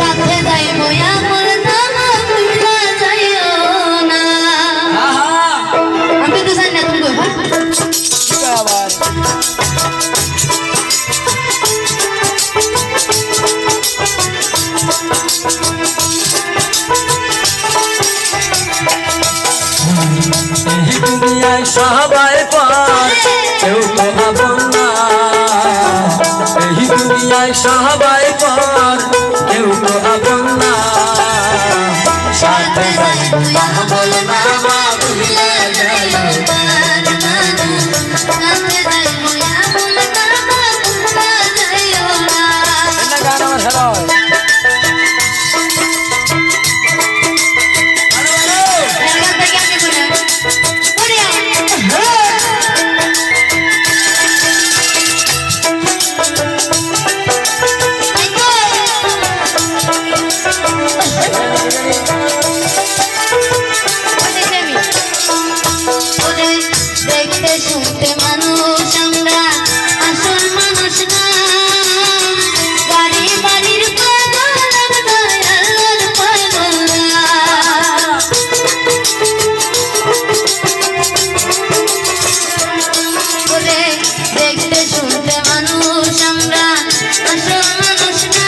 সাথে যাইবো আমার নাম ভুলা যাইও না। আমি তো জানি না তুমি আবার এই দুনিয়ায় সবাই পার কেউ তো আপন না। এই দুনিয়ায় সবাই পার কেউ তো আপন না। সাথে যাইবো না বল না মা ভুলে যাইও না। গান আমার হেলো দেখতে শুনতে মানুষ আমরা আসল মানুষ না। গাড়ি বাড়ির পাগল আমরা আল্লাহর পাগল না। দেখতে শুনতে মানুষ আমরা আসল মানুষ না।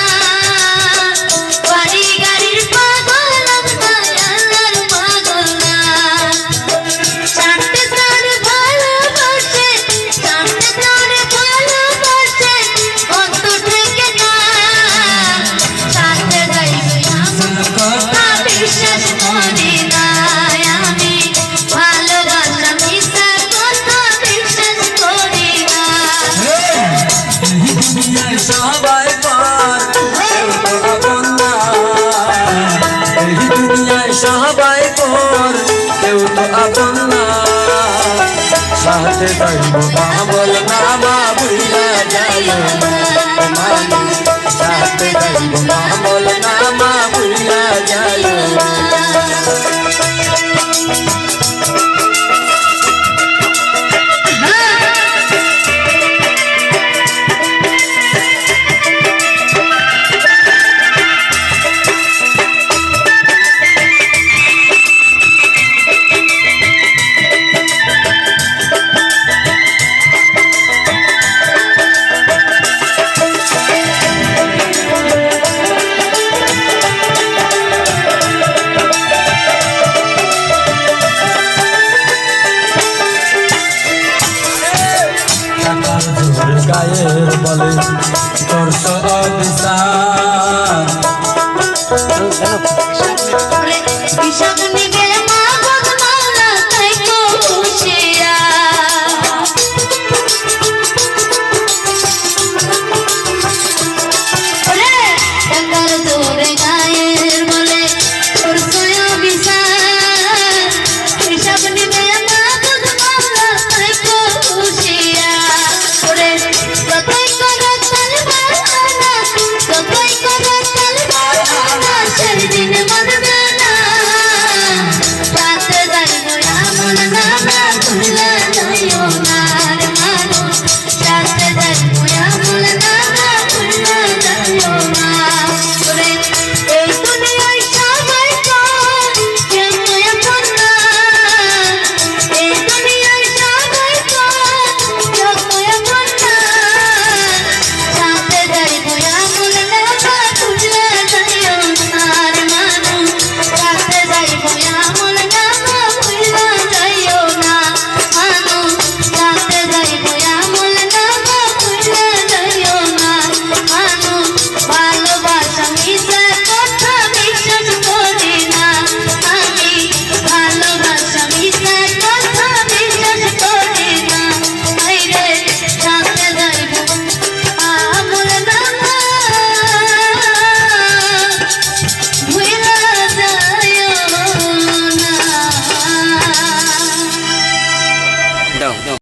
বাড়ি গাড়ির পাগল আমরা আল্লাহর পাগল না। চাঁদে তারে ভালোবাসে চাঁদে তারে ভালোবাসে কত থেকে না। সাথে যাইবো আমার কথা বিশ্বাস করি না। আমি ভালোবাসা মিশা কথা বিশ্বাস করি না। দুনিয়ায় সবাই পার কেউ তো আপন না। এই দুনিয়ায় সবাই পার কেউ তো আপন না। সাথে যাইবো না বল না মা ভুলে যাইও না। সাথে যাইবো না বল না মা ভুলে যাইও না। গায়ের বলে তোর হিসাব